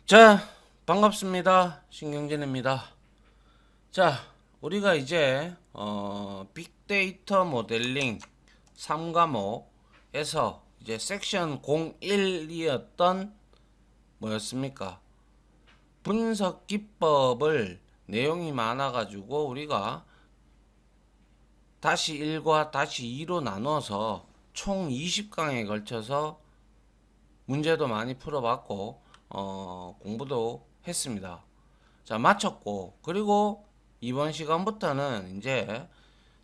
자, 반갑습니다. 신경진입니다. 자, 우리가 이제 빅데이터 모델링 3과목에서 이제 섹션 01이었던 뭐였습니까? 분석 기법을 내용이 많아가지고 우리가 다시 1과 다시 2로 나눠서 총 20강에 걸쳐서 문제도 많이 풀어봤고 공부도 했습니다. 자, 마쳤고, 그리고 이번 시간부터는 이제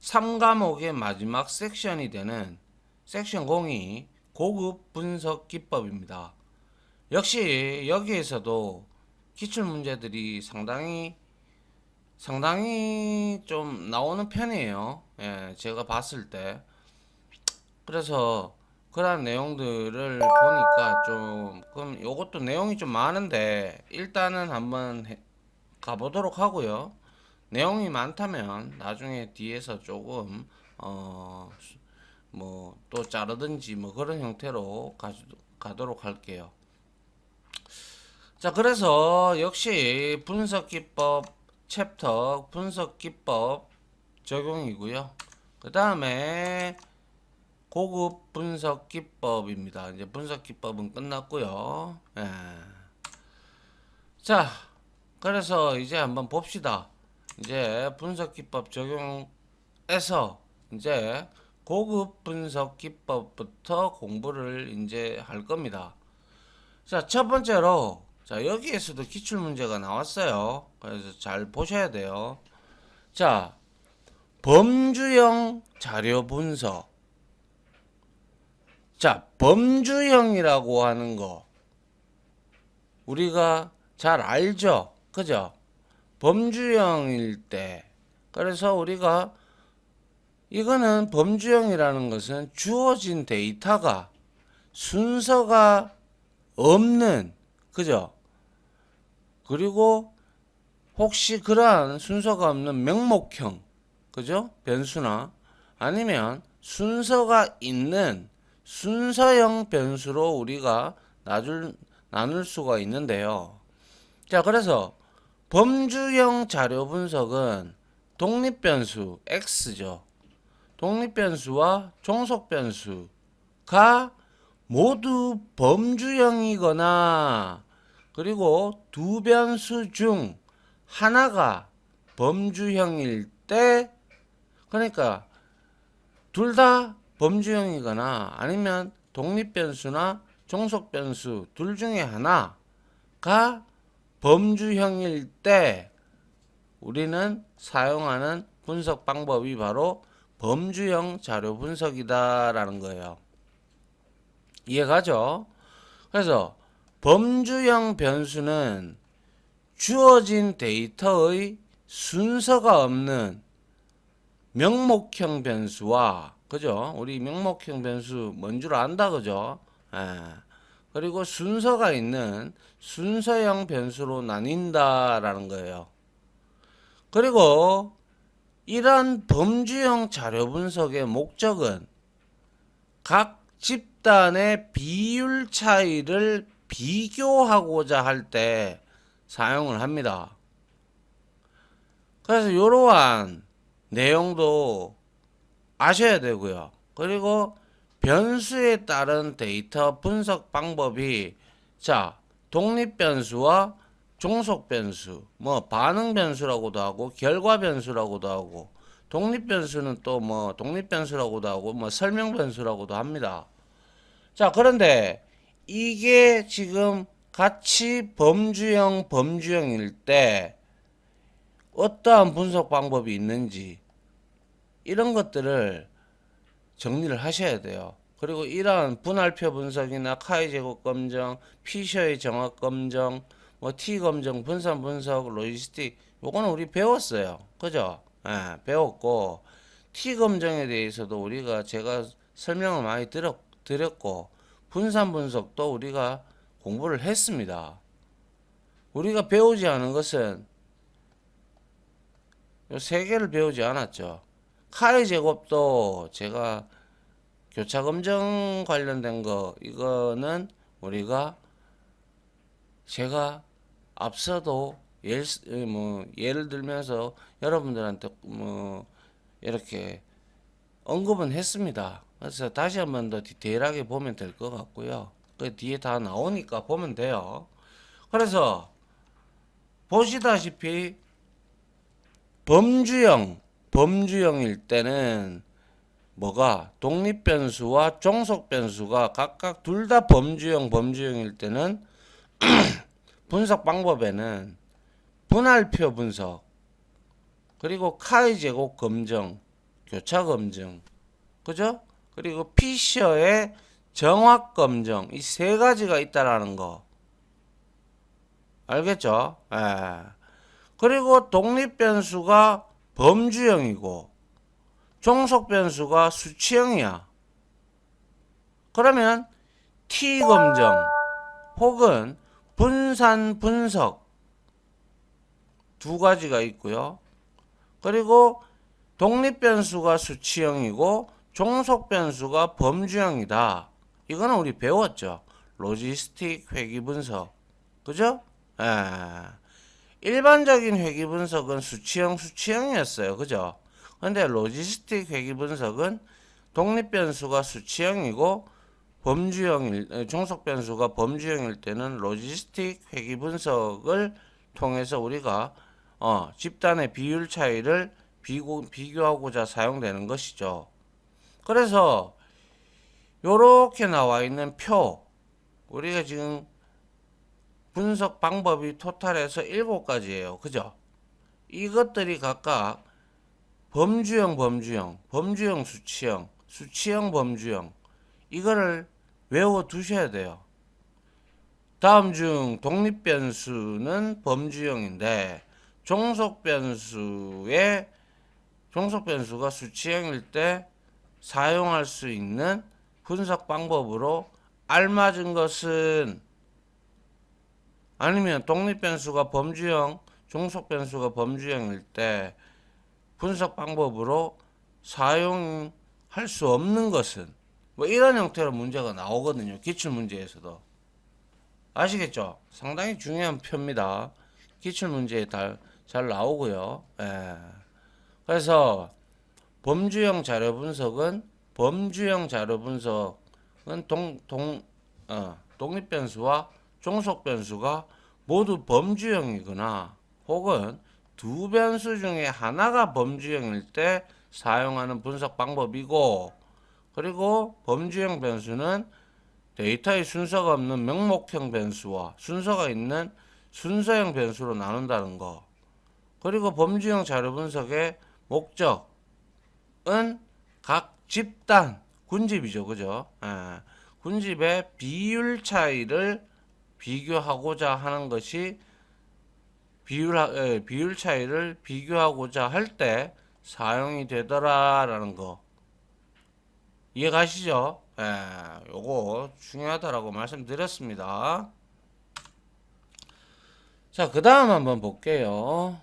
3과목의 마지막 섹션이 되는 섹션 02 고급 분석 기법입니다. 역시 여기에서도 기출 문제들이 상당히 좀 나오는 편이에요. 예, 제가 봤을 때. 그래서 그런 내용들을 보니까 좀 그럼 요것도 내용이 좀 많은데 일단은 한번 가보도록 하고요. 내용이 많다면 나중에 뒤에서 조금 뭐 또 자르든지 뭐 그런 형태로 가도록 할게요. 자, 그래서 역시 분석 기법 챕터 분석 기법 적용이고요. 그 다음에 고급 분석 기법입니다. 이제 분석 기법은 끝났고요. 예. 자, 그래서 이제 한번 봅시다. 이제 분석 기법 적용해서 이제 고급 분석 기법부터 공부를 이제 할 겁니다. 자, 첫 번째로 자, 여기에서도 기출 문제가 나왔어요. 그래서 잘 보셔야 돼요. 자, 범주형 자료 분석. 자, 범주형이라고 하는 거 우리가 잘 알죠? 그죠? 범주형일 때 그래서 우리가 이거는 범주형이라는 것은 주어진 데이터가 순서가 없는, 그죠? 그리고 혹시 그러한 순서가 없는 명목형, 그죠? 변수나 아니면 순서가 있는 순서형 변수로 우리가 나눌 수가 있는데요. 자, 그래서 범주형 자료 분석은 독립변수 X죠. 독립변수와 종속변수가 모두 범주형이거나 그리고 두 변수 중 하나가 범주형일 때, 그러니까 둘 다 범주형이거나 아니면 독립변수나 종속변수 둘 중에 하나가 범주형일 때 우리는 사용하는 분석 방법이 바로 범주형 자료 분석이다라는 거예요. 이해가죠? 그래서 범주형 변수는 주어진 데이터의 순서가 없는 명목형 변수와, 그죠? 우리 명목형 변수 뭔 줄 안다, 그죠? 예. 그리고 순서가 있는 순서형 변수로 나뉜다라는 거예요. 그리고 이러한 범주형 자료 분석의 목적은 각 집단의 비율 차이를 비교하고자 할 때 사용을 합니다. 그래서 이러한 내용도 아셔야 되고요. 그리고 변수에 따른 데이터 분석 방법이 자, 독립 변수와 종속 변수, 뭐 반응 변수라고도 하고 결과 변수라고도 하고 독립 변수는 또 뭐 독립 변수라고도 하고 뭐 설명 변수라고도 합니다. 자, 그런데 이게 지금 같이 범주형일 때 어떠한 분석 방법이 있는지 이런 것들을 정리를 하셔야 돼요. 그리고 이러한 분할표 분석이나 카이 제곱 검정, 피셔의 정확 검정, 뭐 T 검정, 분산 분석, 로지스틱 요거는 우리 배웠어요. 그죠? 예, 배웠고 T 검정에 대해서도 제가 설명을 많이 드렸고 분산 분석도 우리가 공부를 했습니다. 우리가 배우지 않은 것은 요 세 개를 배우지 않았죠. 카이 제곱도 제가 교차 검정 관련된 거 이거는 제가 앞서도 예를 들면서 여러분들한테 이렇게 언급은 했습니다. 그래서 다시 한 번 더 디테일하게 보면 될 것 같고요. 그 뒤에 다 나오니까 보면 돼요. 그래서 보시다시피 범주형일 때는 뭐가 독립변수와 종속변수가 각각 둘 다 범주형일 때는 분석 방법에는 분할표 분석, 그리고 카이 제곱 검정, 교차 검증, 그죠? 그리고 피셔의 정확 검증, 이 세 가지가 있다라는 거 알겠죠? 예. 그리고 독립 변수가 범주형이고 종속 변수가 수치형이야. 그러면 T 검정 혹은 분산 분석 두 가지가 있고요. 그리고 독립 변수가 수치형이고 종속 변수가 범주형이다. 이거는 우리 배웠죠. 로지스틱 회귀 분석. 그죠? 일반적인 회귀 분석은 수치형이었어요. 그죠? 근데 로지스틱 회귀 분석은 독립 변수가 수치형이고 종속 변수가 범주형일 때는 로지스틱 회귀 분석을 통해서 우리가 집단의 비율 차이를 비교하고자 사용되는 것이죠. 그래서 요렇게 나와 있는 표, 우리가 지금 분석 방법이 토탈해서 7가지예요. 그죠? 이것들이 각각 범주형, 수치형, 범주형 이거를 외워 두셔야 돼요. 다음 중 독립 변수는 범주형인데 종속 변수가 수치형일 때 사용할 수 있는 분석 방법으로 알맞은 것은, 아니면 독립 변수가 범주형, 종속 변수가 범주형일 때 분석 방법으로 사용할 수 없는 것은, 뭐 이런 형태로 문제가 나오거든요. 기출 문제에서도. 아시겠죠? 상당히 중요한 표입니다. 기출 문제에 잘 나오고요. 예. 그래서 범주형 자료 분석은 독립 변수와 종속 변수가 모두 범주형이거나 혹은 두 변수 중에 하나가 범주형일 때 사용하는 분석 방법이고, 그리고 범주형 변수는 데이터의 순서가 없는 명목형 변수와 순서가 있는 순서형 변수로 나눈다는 거. 그리고 범주형 자료 분석의 목적은 각 집단, 군집이죠. 그죠? 군집의 비율 차이를 비교하고자 하는 것이 비율 차이를 비교하고자 할 때 사용이 되더라라는 거. 이해가시죠? 요거 중요하다라고 말씀드렸습니다. 자, 그 다음 한번 볼게요.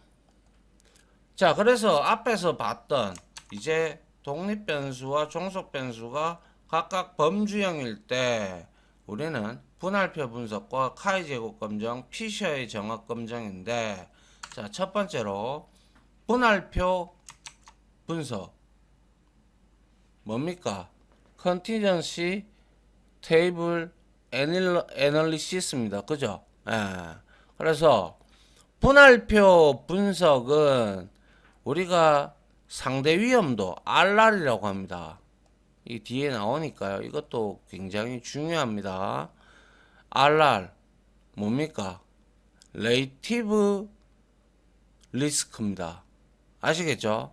자, 그래서 앞에서 봤던 이제 독립 변수와 종속 변수가 각각 범주형일 때 우리는 분할표 분석과 카이 제곱 검정, 피셔의 정확 검정인데, 자, 첫 번째로 분할표 분석 뭡니까? 컨티전시 테이블 애널리시스입니다. 그죠? 그래서 분할표 분석은 우리가 상대 위험도 RR이라고 합니다. 이 뒤에 나오니까요. 이것도 굉장히 중요합니다. RR 뭡니까? 레이티브 리스크입니다. 아시겠죠?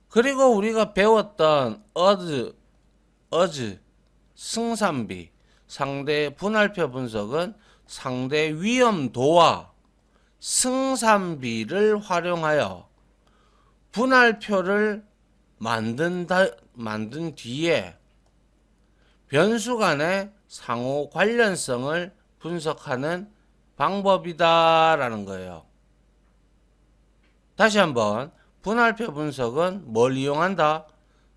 그리고 우리가 배웠던 어즈 승산비 상대 분할표 분석은 상대 위험도와 승산비를 활용하여 분할표를 만든 뒤에 변수 간의 상호 관련성을 분석하는 방법이다라는 거예요. 다시 한번, 분할표 분석은 뭘 이용한다?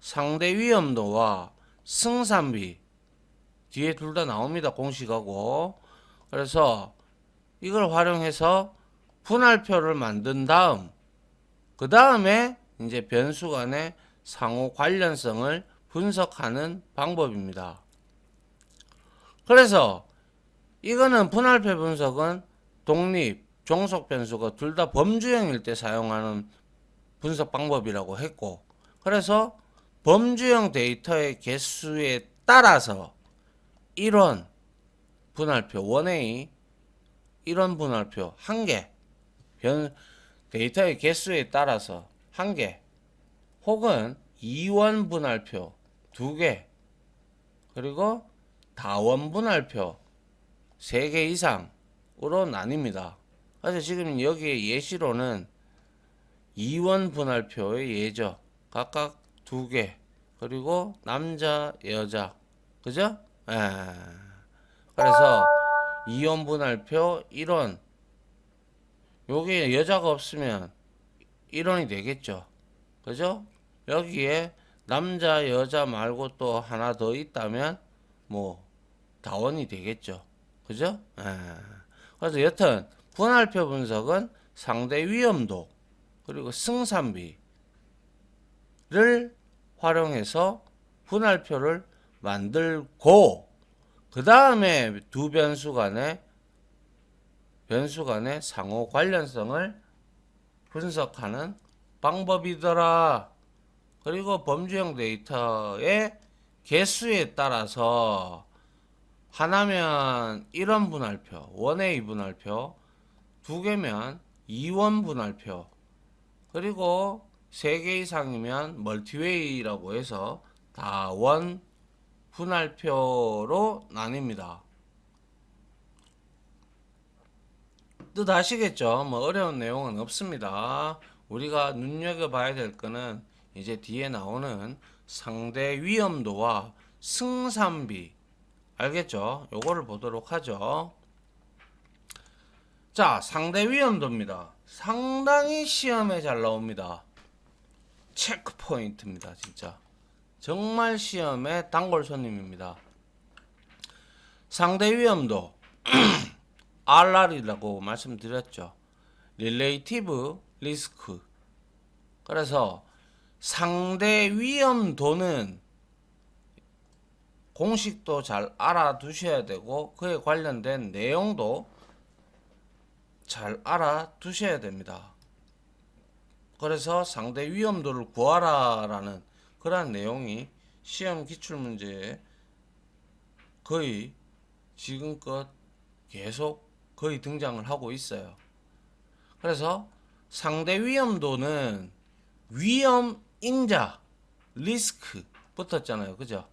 상대 위험도와 승산비, 뒤에 둘 다 나옵니다. 공식하고. 그래서 이걸 활용해서 분할표를 만든 다음, 그 다음에 이제 변수 간의 상호 관련성을 분석하는 방법입니다. 그래서 이거는 분할표 분석은 독립, 종속 변수가 둘 다 범주형일 때 사용하는 분석 방법이라고 했고, 그래서 범주형 데이터의 개수에 따라서 1원 분할표, 1A 1원 분할표 1개, 데이터의 개수에 따라서 1개, 혹은 2원 분할표 2개, 그리고 다원 분할표 3개 이상으로 나뉩니다. 그래서 지금 여기 예시로는 2원 분할표의 예죠. 각각 2개, 그리고 남자, 여자, 그죠? 그래서 2원 분할표 1원, 여기에 여자가 없으면 1원이 되겠죠. 그죠? 여기에 남자, 여자 말고 또 하나 더 있다면 뭐 다원이 되겠죠. 그죠? 그래서 여튼 분할표 분석은 상대 위험도 그리고 승산비를 활용해서 분할표를 만들고, 그 다음에 두 변수 간의 상호 관련성을 분석하는 방법이더라. 그리고 범주형 데이터의 개수에 따라서 하나면 1원 분할표, 1A 분할표, 2개면 2원 분할표, 그리고 3개 이상이면 멀티웨이라고 해서 다원 분할표로 나뉩니다. 뜻 아시겠죠? 뭐 어려운 내용은 없습니다. 우리가 눈여겨봐야 될 거는 이제 뒤에 나오는 상대 위험도와 승산비, 알겠죠? 요거를 보도록 하죠. 자, 상대 위험도입니다. 상당히 시험에 잘 나옵니다. 체크 포인트입니다. 진짜 정말 시험의 단골 손님입니다. 상대 위험도 RR이라고 말씀드렸죠. Relative Risk. 그래서 상대 위험도는 공식도 잘 알아두셔야 되고 그에 관련된 내용도 잘 알아두셔야 됩니다. 그래서 상대 위험도를 구하라 라는 그러한 내용이 시험 기출문제에 거의 지금껏 계속 거의 등장을 하고 있어요. 그래서 상대 위험도는 위험인자, 리스크 붙었잖아요. 그죠?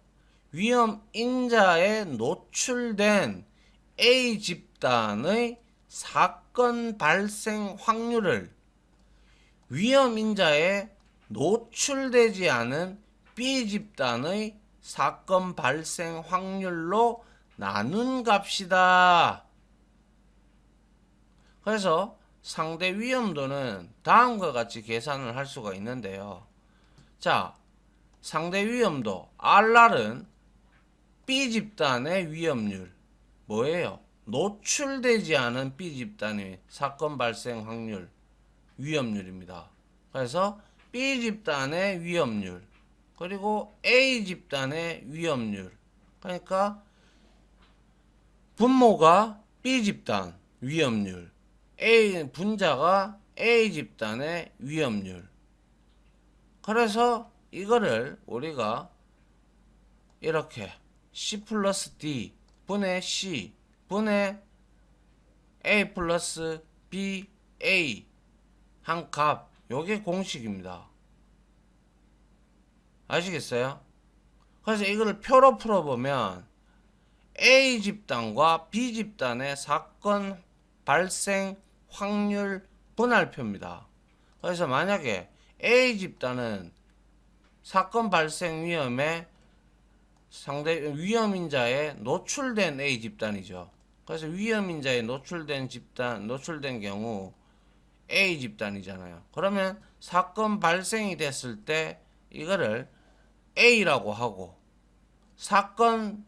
위험인자에 노출된 A 집단의 사건 발생 확률을 위험인자에 노출되지 않은 B 집단의 사건 발생 확률로 나눈 값이다. 그래서 상대 위험도는 다음과 같이 계산을 할 수가 있는데요. 자, 상대 위험도 RR은 B 집단의 위험률, 뭐예요? 노출되지 않은 B 집단의 사건 발생 확률, 위험률입니다. 그래서 B 집단의 위험률, 그리고 A 집단의 위험률, 그러니까 분모가 B 집단 위험률, 분자가 A 집단의 위험률. 그래서 이거를 우리가 이렇게 C 플러스 D 분의 C 분의 A 플러스 B A 한 값, 요게 공식입니다. 아시겠어요? 그래서 이거를 표로 풀어보면 A 집단과 B 집단의 사건 발생 확률 분할표입니다. 그래서 만약에 A 집단은 사건 발생 위험에 상대 위험인자에 노출된 A 집단이죠. 그래서 위험인자에 노출된 경우 A 집단이잖아요. 그러면 사건 발생이 됐을 때 이거를 A라고 하고, 사건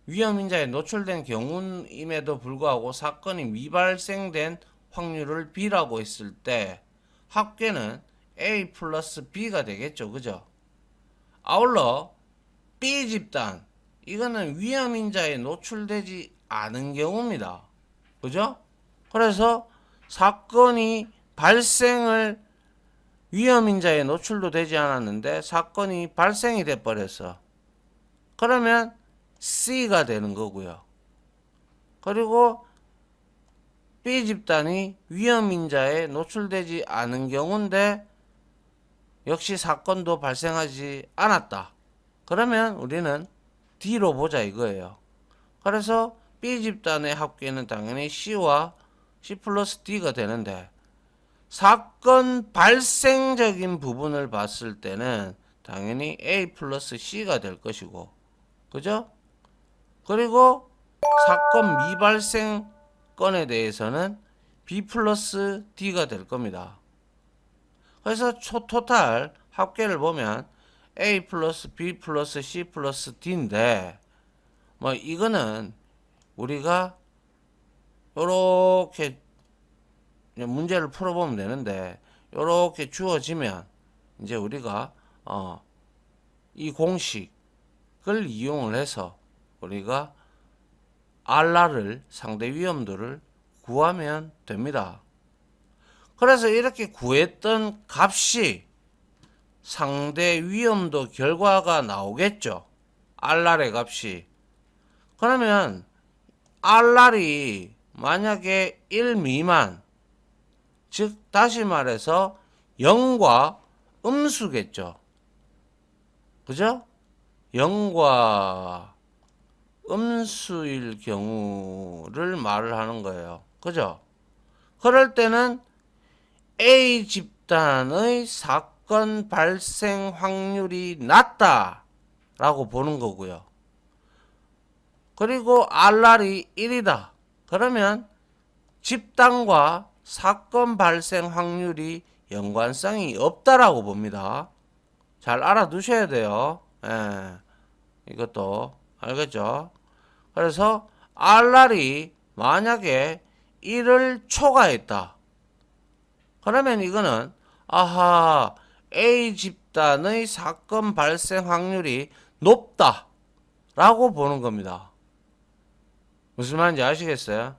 위험인자에 노출된 경우임에도 불구하고 사건이 미발생된 확률을 B라고 했을 때 합계는 A 플러스 B가 되겠죠. 그죠? 아울러 B 집단 이거는 위험인자에 노출되지 않은 경우입니다. 그죠? 그래서 사건이 발생을 위험인자에 노출도 되지 않았는데 사건이 발생이 돼 버렸어. 그러면 C가 되는 거고요. 그리고 B 집단이 위험인자에 노출되지 않은 경우인데 역시 사건도 발생하지 않았다. 그러면 우리는 D로 보자 이거예요. 그래서 B 집단의 합계는 당연히 C와 C 플러스 D가 되는데 사건 발생적인 부분을 봤을 때는 당연히 A 플러스 C가 될 것이고 그죠? 그리고 사건 미발생 건에 대해서는 B 플러스 D가 될 겁니다. 그래서 토탈 합계를 보면 A 플러스 B 플러스 C 플러스 D인데 뭐 이거는 우리가 요렇게 문제를 풀어보면 되는데 요렇게 주어지면 이제 우리가 이 공식을 이용을 해서 우리가 R를 상대 위험도를 구하면 됩니다. 그래서 이렇게 구했던 값이 상대 위험도 결과가 나오겠죠. R의 값이. 그러면 R이 만약에 1 미만, 즉 다시 말해서 0과 음수겠죠. 그죠? 0과 음수일 경우를 말을 하는 거예요. 그죠? 그럴 때는 A 집단의 사건 발생 확률이 낮다 라고 보는 거고요. 그리고 R이 1이다. 그러면 집단과 사건 발생 확률이 연관성이 없다라고 봅니다. 잘 알아두셔야 돼요. 예, 이것도 알겠죠? 그래서 R이 만약에 1을 초과했다. 그러면 이거는 아하 A 집단의 사건 발생 확률이 높다 라고 보는 겁니다. 무슨 말인지 아시겠어요?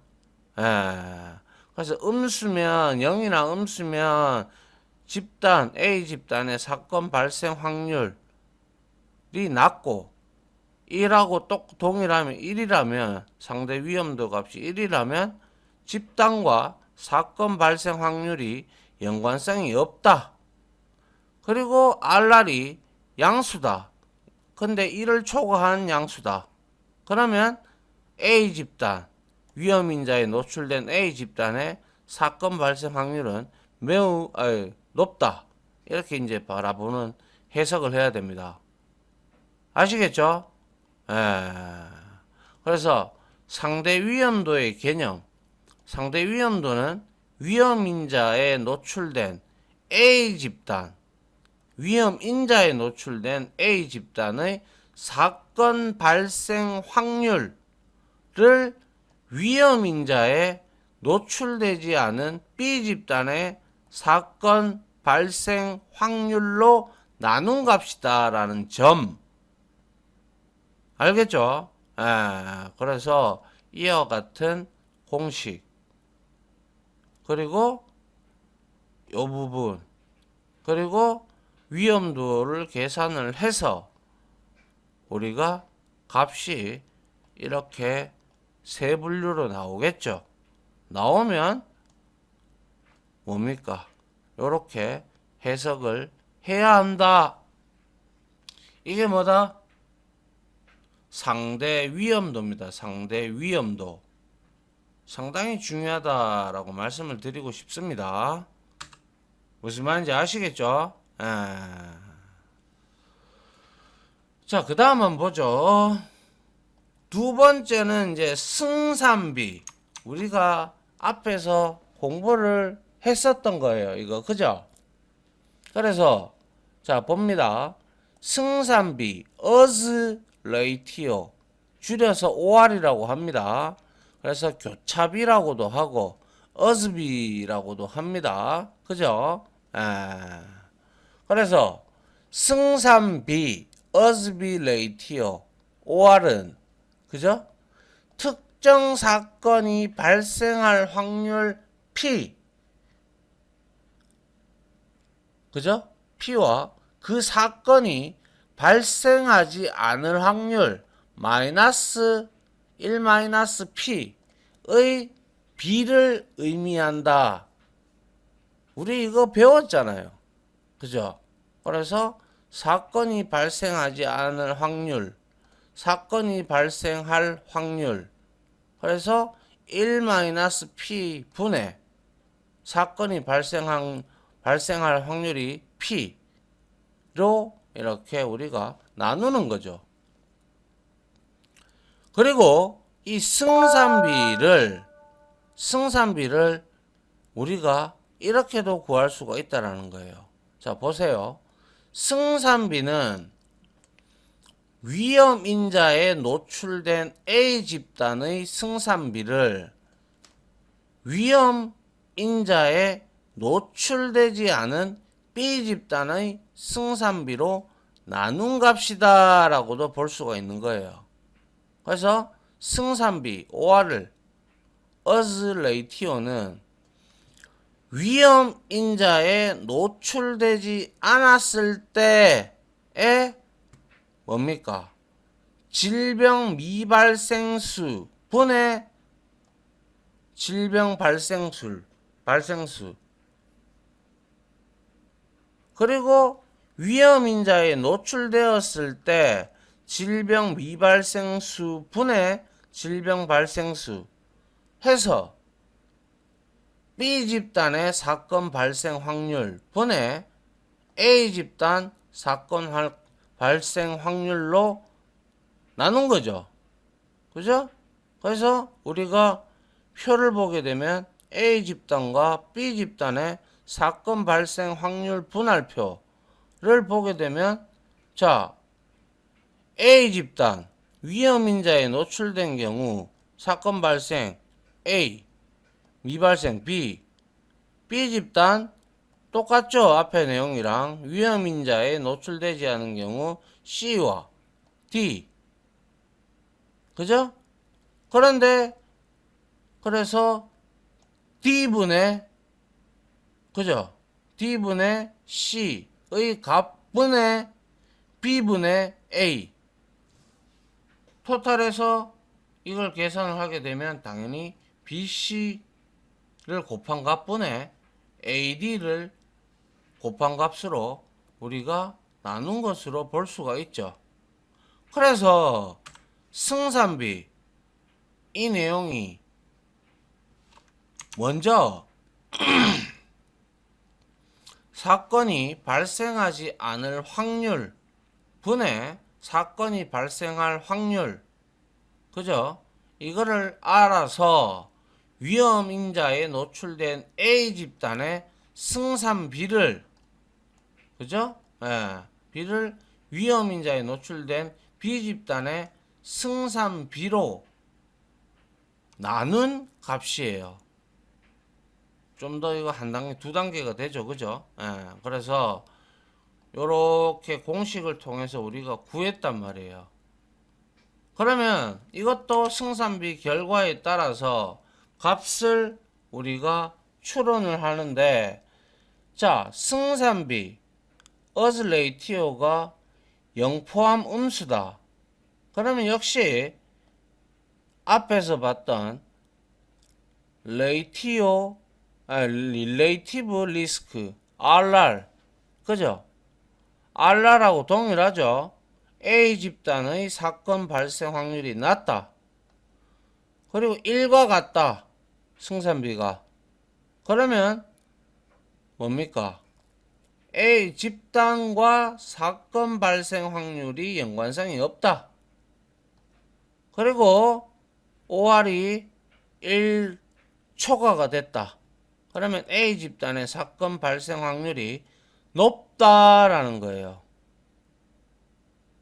예. 그래서 음수면 0이나 음수면 집단 A 집단의 사건 발생 확률이 낮고 1하고 동일하면 1이라면 상대 위험도 값이 1이라면 집단과 사건 발생 확률이 연관성이 없다. 그리고 R이 양수다. 근데 1을 초과한 양수다. 그러면 A 집단, 위험인자에 노출된 A 집단의 사건 발생 확률은 매우 높다. 이렇게 이제 바라보는 해석을 해야 됩니다. 아시겠죠? 그래서 상대 위험도의 개념, 상대 위험도는 위험인자에 노출된 A 집단, 위험인자에 노출된 A 집단의 사건 발생 확률을 위험인자에 노출되지 않은 B 집단의 사건 발생 확률로 나눈 값이다 라는 점 알겠죠? 그래서 이와 같은 공식 그리고 이 부분 그리고 위험도를 계산을 해서 우리가 값이 이렇게 세 분류로 나오겠죠. 나오면 뭡니까? 이렇게 해석을 해야 한다. 이게 뭐다? 상대 위험도입니다. 상대 위험도. 상당히 중요하다라고 말씀을 드리고 싶습니다. 무슨 말인지 아시겠죠? 자, 그 다음 한번 보죠. 두 번째는 이제 승산비. 우리가 앞에서 공부를 했었던 거예요. 이거, 그죠? 그래서, 자, 봅니다. 승산비, odds ratio. 줄여서 OR이라고 합니다. 그래서 교차비라고도 하고 어스비라고도 합니다. 그죠? 그래서 승산비, 어스비 레이티오, OR은 그죠? 특정 사건이 발생할 확률 P, 그죠? P와 그 사건이 발생하지 않을 확률 마이너스 1 마이너스 P의 B를 의미한다. 우리 이거 배웠잖아요. 그죠? 그래서 사건이 발생하지 않을 확률, 사건이 발생할 확률, 그래서 1 마이너스 P 분의 사건이 발생할 확률이 P로 이렇게 우리가 나누는 거죠. 그리고 이 승산비를 우리가 이렇게도 구할 수가 있다라는 거예요. 자, 보세요. 승산비는 위험인자에 노출된 A 집단의 승산비를 위험인자에 노출되지 않은 B 집단의 승산비로 나눈 값이다 라고도 볼 수가 있는 거예요. 그래서 승산비 OR을 어즈 레이티오는 위험인자에 노출되지 않았을 때의 뭡니까? 질병 미발생수 분의 질병 발생수. 그리고 위험인자에 노출되었을 때 질병 미발생수 분의 질병 발생수 해서 B집단의 사건 발생 확률 분의 A집단 사건 발생 확률로 나눈 거죠. 그죠? 그래서 우리가 표를 보게 되면 A집단과 B집단의 사건 발생 확률 분할표를 보게 되면 자, A집단 위험인자에 노출된 경우 사건 발생 A, 미발생 B, B집단 똑같죠? 앞에 내용이랑 위험인자에 노출되지 않은 경우 C와 D. 그죠? 그런데 그래서 D분의 그죠? D분의 C의 값분의 B분의 A 토탈해서 이걸 계산을 하게 되면 당연히 BC를 곱한 값분의 AD를 곱한 값으로 우리가 나눈 것으로 볼 수가 있죠. 그래서 승산비 이 내용이 먼저 사건이 발생하지 않을 확률 분의 사건이 발생할 확률 그죠? 이거를 알아서 위험인자에 노출된 A집단의 승산비를 그죠? 비를 위험인자에 노출된 B집단의 승산비로 나눈 값이에요. 좀 더 이거 한 단계, 두 단계가 되죠. 그죠? 그래서 요렇게 공식을 통해서 우리가 구했단 말이에요. 그러면 이것도 승산비 결과에 따라서 값을 우리가 추론을 하는데 자, 승산비 어즈 레이티오가 0 포함 음수다. 그러면 역시 앞에서 봤던 레이티오 릴레이티브 리스크 RR 그죠? RR하고 동일하죠. A집단의 사건 발생 확률이 낮다. 그리고 1과 같다. 승산비가. 그러면 뭡니까? A집단과 사건 발생 확률이 연관성이 없다. 그리고 OR이 1 초과가 됐다. 그러면 A집단의 사건 발생 확률이 높다라는 거예요.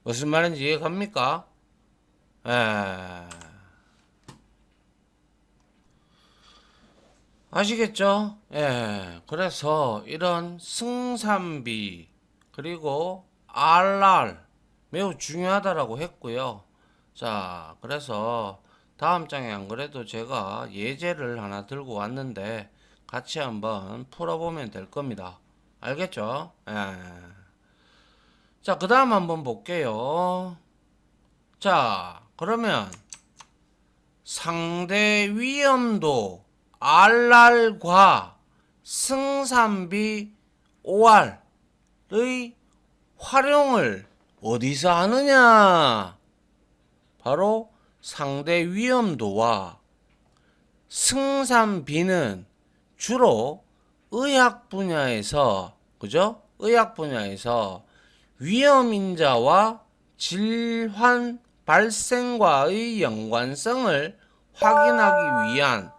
무슨 말인지 이해갑니까? 예. 아시겠죠? 예. 그래서 이런 승산비 그리고 RR 매우 중요하다라고 했고요. 자, 그래서 다음 장에 안 그래도 제가 예제를 하나 들고 왔는데 같이 한번 풀어보면 될 겁니다. 알겠죠? 예. 자, 그 다음 한번 볼게요. 자, 그러면 상대 위험도 RR과 승산비 OR의 활용을 어디서 하느냐? 바로 상대 위험도와 승산비는 주로 의학 분야에서, 그죠? 의학 분야에서 위험인자와 질환 발생과의 연관성을 확인하기 위한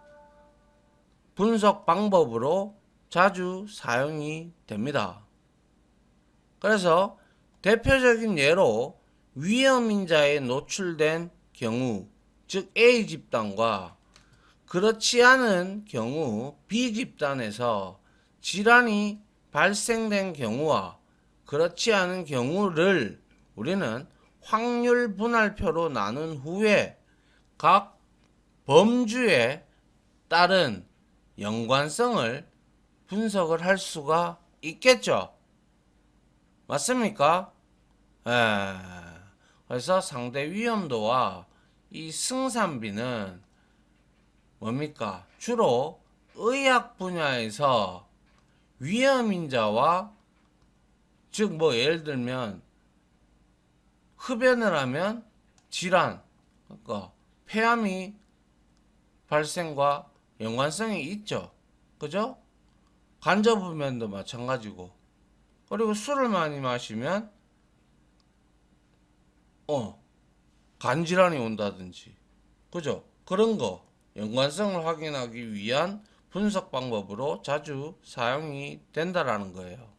분석 방법으로 자주 사용이 됩니다. 그래서 대표적인 예로 위험인자에 노출된 경우, 즉 A 집단과 그렇지 않은 경우 B 집단에서 질환이 발생된 경우와 그렇지 않은 경우를 우리는 확률 분할표로 나눈 후에 각 범주에 따른 연관성을 분석을 할 수가 있겠죠. 맞습니까? 예. 그래서 상대 위험도와 이 승산비는 뭡니까? 주로 의학 분야에서 위험인자와 즉 뭐 예를 들면 흡연을 하면 질환, 그러니까 폐암이 발생과 연관성이 있죠. 그죠? 간접흡연도 마찬가지고. 그리고 술을 많이 마시면 간질환이 온다든지. 그죠? 그런 거 연관성을 확인하기 위한 분석 방법으로 자주 사용이 된다라는 거예요.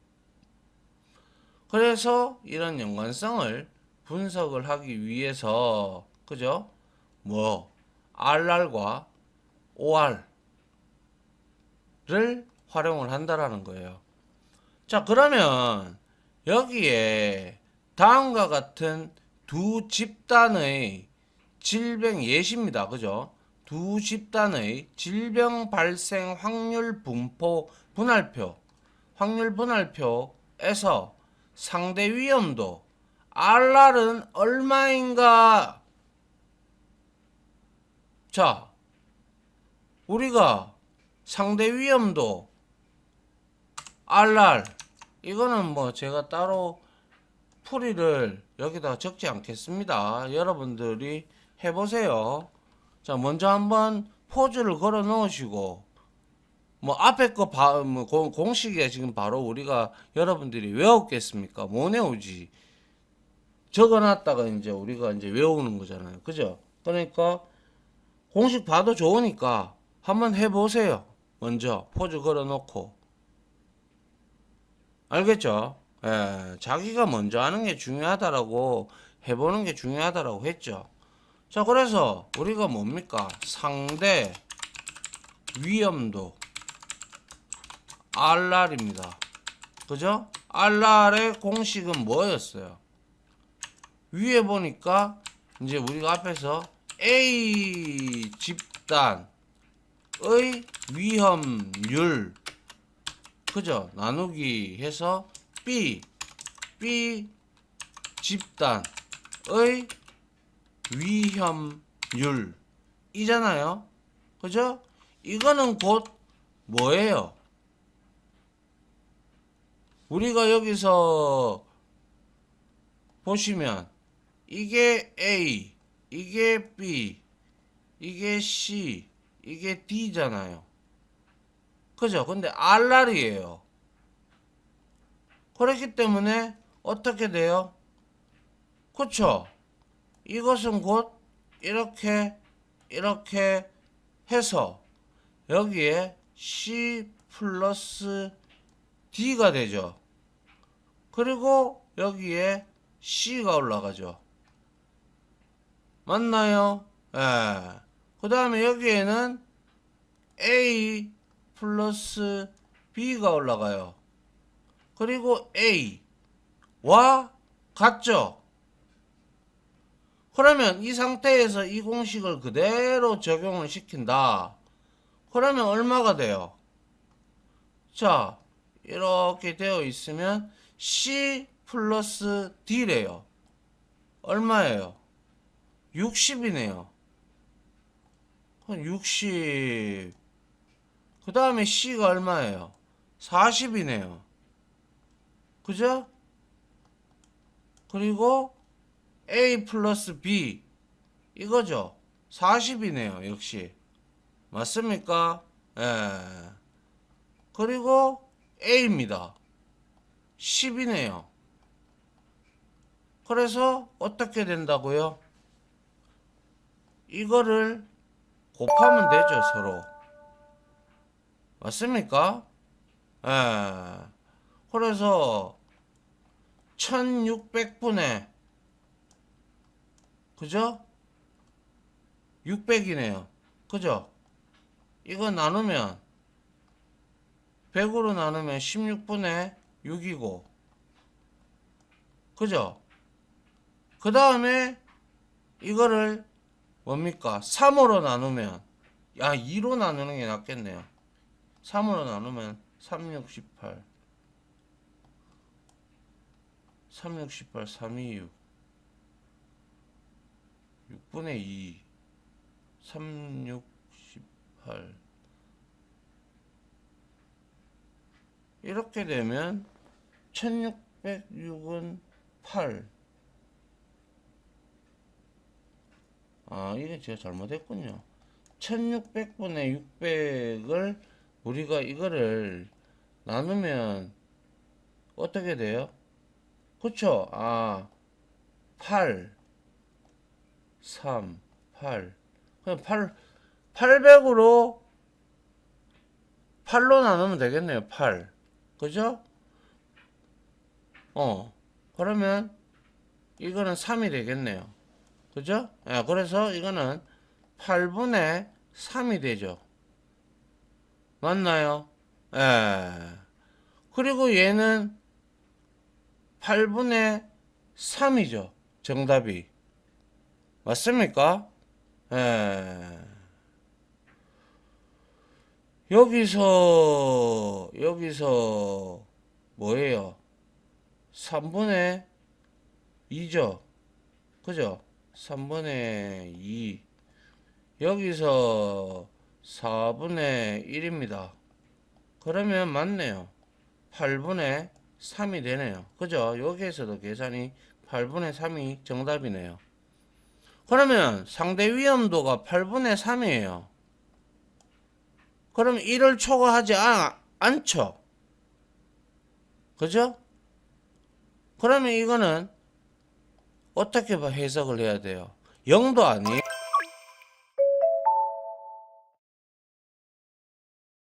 그래서 이런 연관성을 분석을 하기 위해서 그죠? 뭐 RR과 OR를 활용을 한다라는 거예요. 자, 그러면 여기에 다음과 같은 두 집단의 질병 예시입니다. 그죠? 두 집단의 질병 발생 확률 분포 분할표, 확률 분할표에서 상대 위험도 RR은 얼마인가? 자, 우리가 상대 위험도 RR 이거는 뭐 제가 따로 풀이를 여기다 적지 않겠습니다. 여러분들이 해보세요. 자, 먼저 한번 포즈를 걸어 놓으시고 뭐 앞에 거 뭐 공식에 지금 바로 우리가 여러분들이 외웠겠습니까? 못 외우지. 적어놨다가 이제 우리가 이제 외우는 거잖아요. 그죠? 그러니까 공식 봐도 좋으니까 한번 해보세요. 먼저 포즈 걸어 놓고. 알겠죠? 예, 자기가 먼저 하는 게 중요하다라고 해보는 게 중요하다라고 했죠. 자, 그래서 우리가 뭡니까? 상대 위험도 RR입니다. 그죠? RR의 공식은 뭐였어요? 위에 보니까 이제 우리가 앞에서 A 집단의 위험률 그죠? 나누기 해서 B 집단의 위험률 이잖아요. 그죠? 이거는 곧 뭐예요? 우리가 여기서 보시면 이게 A, 이게 B, 이게 C, 이게 D잖아요. 그죠? 근데 RR이에요. 그렇기 때문에 어떻게 돼요? 그쵸? 이것은 곧 이렇게 해서 여기에 C 플러스 D가 되죠. 그리고 여기에 C가 올라가죠. 맞나요? 예. 그 다음에 여기에는 A 플러스 B가 올라가요. 그리고 A와 같죠? 그러면 이 상태에서 이 공식을 그대로 적용을 시킨다. 그러면 얼마가 돼요? 자, 이렇게 되어 있으면 C 플러스 D래요. 얼마예요? 60이네요. 60. 그 다음에 C가 얼마예요? 40이네요. 그죠? 그리고 A 플러스 B 이거죠. 40이네요. 역시. 맞습니까? 예. 그리고 A입니다. 10이네요. 그래서 어떻게 된다고요? 이거를 곱하면 되죠, 서로. 맞습니까? 예. 그래서 1600분의 그죠? 600이네요. 그죠? 이거 나누면 100으로 나누면 16분의 6이고 그죠? 그 다음에 이거를 뭡니까? 3으로 나누면 2로 나누는 게 낫겠네요. 3으로 나누면 368 368 326 6분의 2 368 이렇게 되면 1606은 8 이게 제가 잘못했군요. 1600분의 600을 우리가 이거를 나누면 어떻게 돼요? 그쵸? 8 3 8 그럼 800으로 8로 나누면 되겠네요. 8 그죠? 그러면 이거는 3이 되겠네요. 그죠? 그래서 이거는 8분의 3이 되죠. 맞나요? 그리고 얘는 8분의 3이죠. 정답이. 맞습니까? 여기서 뭐예요? 3분의 2죠. 그죠? 3분의 2. 여기서 4분의 1입니다. 그러면 맞네요. 8분의 3이 되네요. 그죠? 여기에서도 계산이 8분의 3이 정답이네요. 그러면 상대 위험도가 8분의 3이에요. 그럼 1을 초과하지 않죠? 그죠? 그러면 이거는 어떻게 해석을 해야 돼요? 0도 아니에요.